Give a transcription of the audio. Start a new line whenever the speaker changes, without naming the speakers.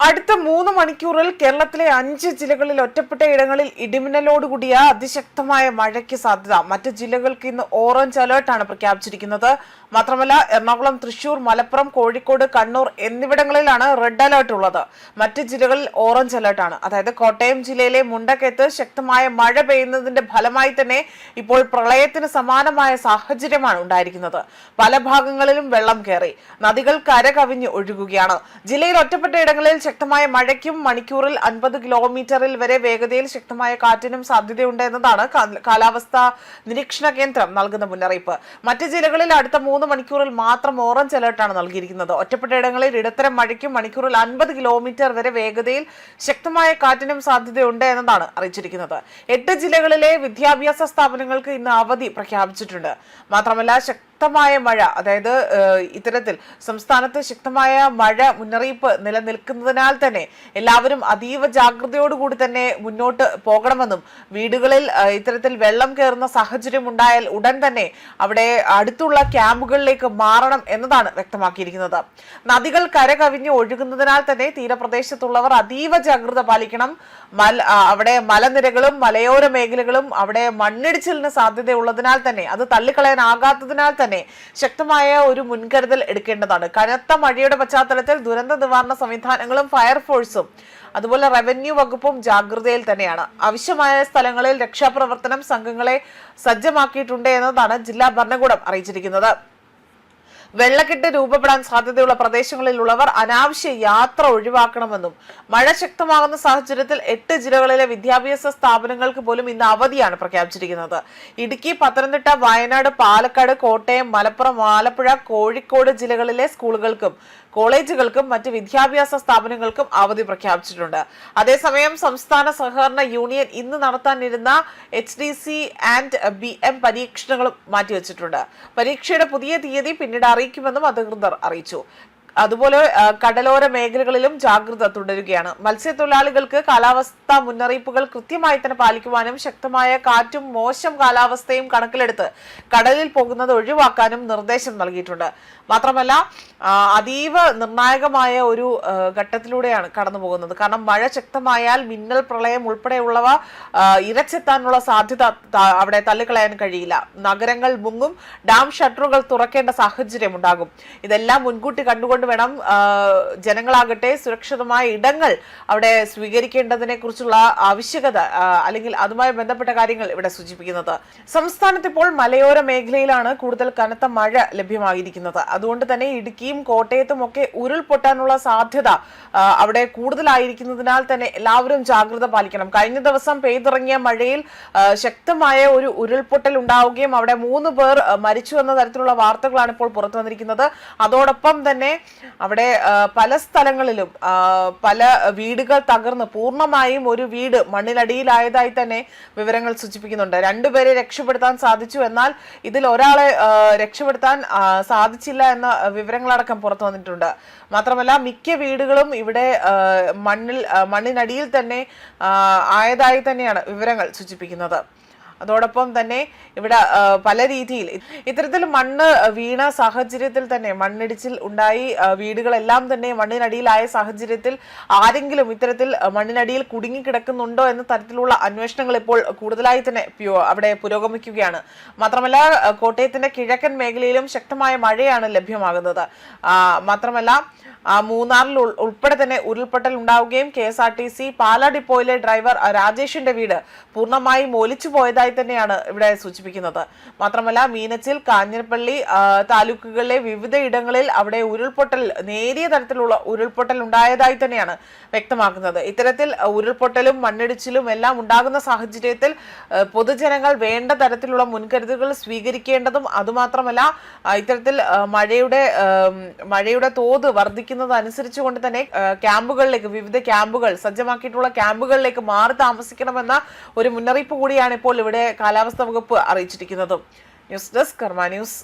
അടുത്ത 3 മണിക്കൂറിൽ കേരളത്തിലെ 5 ജില്ലകളിൽ ഒറ്റപ്പെട്ട ഇടങ്ങളിൽ ഇടിമിന്നലോടുകൂടിയ അതിശക്തമായ മഴയ്ക്ക് സാധ്യത. മറ്റ് ജില്ലകൾക്ക് ഇന്ന് ഓറഞ്ച് അലേർട്ടാണ് പ്രഖ്യാപിച്ചിരിക്കുന്നത്. മാത്രമല്ല എറണാകുളം, തൃശൂർ, മലപ്പുറം, കോഴിക്കോട്, കണ്ണൂർ എന്നിവിടങ്ങളിലാണ് റെഡ് അലേർട്ട് ഉള്ളത്. മറ്റ് ജില്ലകളിൽ ഓറഞ്ച് അലേർട്ടാണ്. അതായത് കോട്ടയം ജില്ലയിലെ മുണ്ടക്കയത്ത് ശക്തമായ മഴ പെയ്യുന്നതിന്റെ ഫലമായി തന്നെ ഇപ്പോൾ പ്രളയത്തിന് സമാനമായ സാഹചര്യമാണ് ഉണ്ടായിരിക്കുന്നത്. പല ഭാഗങ്ങളിലും വെള്ളം കയറി, നദികൾ കരകവിഞ്ഞ് ഒഴുകുകയാണ്. ജില്ലയിൽ ഒറ്റപ്പെട്ട ഇടങ്ങളിൽ ശക്തമായ മഴയ്ക്കും മണിക്കൂറിൽ 50 കിലോമീറ്ററിൽ വരെ വേഗതയിൽ ശക്തമായ കാറ്റിനും സാധ്യതയുണ്ട് എന്നതാണ് കാലാവസ്ഥാ നിരീക്ഷണ കേന്ദ്രം നൽകുന്ന മുന്നറിയിപ്പ്. മറ്റ് ജില്ലകളിൽ അടുത്ത 3 മണിക്കൂറിൽ മാത്രം ഓറഞ്ച് അലർട്ടാണ് നൽകിയിരിക്കുന്നത്. ഒറ്റപ്പെട്ട ഇടങ്ങളിൽ ഇടത്തരം മഴയ്ക്കും മണിക്കൂറിൽ 50 കിലോമീറ്റർ വരെ വേഗതയിൽ ശക്തമായ കാറ്റിനും സാധ്യതയുണ്ട് എന്നതാണ് അറിയിച്ചിരിക്കുന്നത്. 8 ജില്ലകളിലെ വിദ്യാഭ്യാസ സ്ഥാപനങ്ങൾക്ക് ഇന്ന് അവധി പ്രഖ്യാപിച്ചിട്ടുണ്ട്. മാത്രമല്ല ശക്തമായ മഴ, അതായത് ഇത്തരത്തിൽ സംസ്ഥാനത്ത് ശക്തമായ മഴ മുന്നറിയിപ്പ് നിലനിൽക്കുന്നതിനാൽ തന്നെ എല്ലാവരും അതീവ ജാഗ്രതയോടുകൂടി തന്നെ മുന്നോട്ട് പോകണമെന്നും വീടുകളിൽ ഇത്തരത്തിൽ വെള്ളം കയറുന്ന സാഹചര്യം ഉണ്ടായാൽ ഉടൻ തന്നെ അവിടെ അടുത്തുള്ള ക്യാമ്പുകളിലേക്ക് മാറണം എന്നതാണ് വ്യക്തമാക്കിയിരിക്കുന്നത്. നദികൾ കരകവിഞ്ഞ് ഒഴുകുന്നതിനാൽ തന്നെ തീരപ്രദേശത്തുള്ളവർ അതീവ ജാഗ്രത പാലിക്കണം. അവിടെ മലനിരകളും മലയോര മേഖലകളും അവിടെ മണ്ണിടിച്ചിലിന് സാധ്യതയുള്ളതിനാൽ തന്നെ അത് തള്ളിക്കളയാനാകാത്തതിനാൽ തന്നെ ശക്തമായ ഒരു മുൻകരുതൽ എടുക്കേണ്ടതാണ്. കനത്ത മഴയുടെ പശ്ചാത്തലത്തിൽ ദുരന്ത നിവാരണ സംവിധാനങ്ങളും ഫയർഫോഴ്സും അതുപോലെ റവന്യൂ വകുപ്പും ജാഗ്രതയിൽ തന്നെയാണ്. ആവശ്യമായ സ്ഥലങ്ങളിൽ രക്ഷാപ്രവർത്തനം സംഘങ്ങളെ സജ്ജമാക്കിയിട്ടുണ്ട് എന്നതാണ് ജില്ലാ ഭരണകൂടം അറിയിച്ചിരിക്കുന്നത്. വെള്ളക്കെട്ട് രൂപപ്പെടാൻ സാധ്യതയുള്ള പ്രദേശങ്ങളിലുള്ളവർ അനാവശ്യ യാത്ര ഒഴിവാക്കണമെന്നും മഴ ശക്തമാകുന്ന സാഹചര്യത്തിൽ 8 ജില്ലകളിലെ വിദ്യാഭ്യാസ സ്ഥാപനങ്ങൾക്ക് പോലും ഇന്ന് അവധിയാണ് പ്രഖ്യാപിച്ചിരിക്കുന്നത്. ഇടുക്കി, പത്തനംതിട്ട, വയനാട്, പാലക്കാട്, കോട്ടയം, മലപ്പുറം, ആലപ്പുഴ, കോഴിക്കോട് ജില്ലകളിലെ സ്കൂളുകൾക്കും കോളേജുകൾക്കും മറ്റ് വിദ്യാഭ്യാസ സ്ഥാപനങ്ങൾക്കും അവധി പ്രഖ്യാപിച്ചിട്ടുണ്ട്. അതേസമയം സംസ്ഥാന സഹകരണ യൂണിയൻ ഇന്ന് നടത്താനിരുന്ന HDC ആൻഡ് BM പരീക്ഷണങ്ങളും മാറ്റിവെച്ചിട്ടുണ്ട്. പരീക്ഷയുടെ പുതിയ തീയതി പിന്നീട് അറിയിക്കുമെന്നും അധികൃതർ അറിയിച്ചു. അതുപോലെ കടലോര മേഖലകളിലും ജാഗ്രത തുടരുകയാണ്. മത്സ്യത്തൊഴിലാളികൾക്ക് കാലാവസ്ഥാ മുന്നറിയിപ്പുകൾ കൃത്യമായി തന്നെ പാലിക്കുവാനും ശക്തമായ കാറ്റും മോശം കാലാവസ്ഥയും കണക്കിലെടുത്ത് കടലിൽ പോകുന്നത് ഒഴിവാക്കാനും നിർദ്ദേശം നൽകിയിട്ടുണ്ട്. മാത്രമല്ല അതീവ നിർണായകമായ ഒരു ഘട്ടത്തിലൂടെയാണ് കടന്നു പോകുന്നത്. കാരണം മഴ ശക്തമായാൽ മിന്നൽ പ്രളയം ഉൾപ്പെടെയുള്ളവ ഇരച്ചെത്താനുള്ള സാധ്യത അവിടെ തള്ളിക്കളയാൻ കഴിയില്ല. നഗരങ്ങൾ മുങ്ങും, ഡാം ഷട്ടറുകൾ തുറക്കേണ്ട സാഹചര്യം ഉണ്ടാകും. ഇതെല്ലാം മുൻകൂട്ടി കണ്ടുകൊണ്ട് വേണം ജനങ്ങളാകട്ടെ സുരക്ഷിതമായ ഇടങ്ങൾ അവിടെ സ്വീകരിക്കേണ്ടതിനെ കുറിച്ചുള്ള ആവശ്യകത അല്ലെങ്കിൽ അതുമായി ബന്ധപ്പെട്ട കാര്യങ്ങൾ ഇവിടെ സൂചിപ്പിക്കുന്നത്. സംസ്ഥാനത്ത് ഇപ്പോൾ മലയോര മേഖലയിലാണ് കൂടുതൽ കനത്ത മഴ ലഭ്യമായിരിക്കുന്നത്. അതുകൊണ്ട് തന്നെ ഇടുക്കിയും കോട്ടയത്തും ഒക്കെ ഉരുൾപൊട്ടാനുള്ള സാധ്യത അവിടെ കൂടുതലായിരിക്കുന്നതിനാൽ തന്നെ എല്ലാവരും ജാഗ്രത പാലിക്കണം. കഴിഞ്ഞ ദിവസം പെയ്തിറങ്ങിയ മഴയിൽ ശക്തമായ ഒരു ഉരുൾപൊട്ടൽ ഉണ്ടാവുകയും അവിടെ 3 പേർ മരിച്ചു എന്ന തരത്തിലുള്ള വാർത്തകളാണ് ഇപ്പോൾ പുറത്തു വന്നിരിക്കുന്നത്. അതോടൊപ്പം തന്നെ അവിടെ പല സ്ഥലങ്ങളിലും പല വീടുകൾ തകർന്ന് പൂർണ്ണമായും ഒരു വീട് മണ്ണിനടിയിലായതായി തന്നെ വിവരങ്ങൾ സൂചിപ്പിക്കുന്നുണ്ട്. 2 പേരെ രക്ഷപ്പെടുത്താൻ സാധിച്ചു, എന്നാൽ ഇതിൽ ഒരാളെ രക്ഷപ്പെടുത്താൻ സാധിച്ചില്ല എന്ന വിവരങ്ങളടക്കം പുറത്തു വന്നിട്ടുണ്ട്. മാത്രമല്ല മിക്ക വീടുകളും ഇവിടെ മണ്ണിനടിയിൽ തന്നെ ആയതായി തന്നെയാണ് വിവരങ്ങൾ സൂചിപ്പിക്കുന്നത്. അതോടൊപ്പം തന്നെ ഇവിടെ പല രീതിയിൽ ഇത്തരത്തിൽ മണ്ണ് വീണ സാഹചര്യത്തിൽ തന്നെ മണ്ണിടിച്ചിൽ ഉണ്ടായി വീടുകളെല്ലാം തന്നെ മണ്ണിനടിയിലായ സാഹചര്യത്തിൽ ആരെങ്കിലും ഇത്തരത്തിൽ മണ്ണിനടിയിൽ കുടുങ്ങിക്കിടക്കുന്നുണ്ടോ എന്ന തരത്തിലുള്ള അന്വേഷണങ്ങൾ ഇപ്പോൾ കൂടുതലായി തന്നെ അവിടെ പുരോഗമിക്കുകയാണ്. മാത്രമല്ല കോട്ടയത്തിന്റെ കിഴക്കൻ മേഖലയിലും ശക്തമായ മഴയാണ് ലഭ്യമാകുന്നത്. മാത്രമല്ല മൂന്നാറിൽ ഉൾപ്പെടെ തന്നെ ഉരുൾപൊട്ടൽ ഉണ്ടാവുകയും KSRTC പാലാ ഡിപ്പോയിലെ ഡ്രൈവർ രാജേഷിന്റെ വീട് പൂർണ്ണമായും ഒലിച്ചു പോയതായി തന്നെയാണ് ഇവിടെ സൂചിപ്പിക്കുന്നത്. മാത്രമല്ല മീനച്ചിൽ, കാഞ്ഞിരപ്പള്ളി താലൂക്കുകളിലെ വിവിധ ഇടങ്ങളിൽ അവിടെ നേരിയ തരത്തിലുള്ള ഉരുൾപൊട്ടൽ ഉണ്ടായതായി തന്നെയാണ് വ്യക്തമാക്കുന്നത്. ഇത്തരത്തിൽ ഉരുൾപൊട്ടലും മണ്ണിടിച്ചിലും എല്ലാം ഉണ്ടാകുന്ന സാഹചര്യത്തിൽ പൊതുജനങ്ങൾ വേണ്ട തരത്തിലുള്ള മുൻകരുതലുകൾ സ്വീകരിക്കേണ്ടതും അതുമാത്രമല്ല ഇത്തരത്തിൽ മഴയുടെ തോത് വർദ്ധിക്കുന്നതനുസരിച്ചുകൊണ്ട് തന്നെ ക്യാമ്പുകളിലേക്ക്, വിവിധ ക്യാമ്പുകൾ സജ്ജമാക്കിയിട്ടുള്ള ക്യാമ്പുകളിലേക്ക് മാറി താമസിക്കണമെന്ന ഒരു മുന്നറിയിപ്പ് കൂടിയാണ് ഇപ്പോൾ ഇവിടെ കാലാവസ്ഥാ വകുപ്പ് അറിയിച്ചിരിക്കുന്നതും. ന്യൂസ് ഡെസ്ക് കർമ്മ ന്യൂസ്.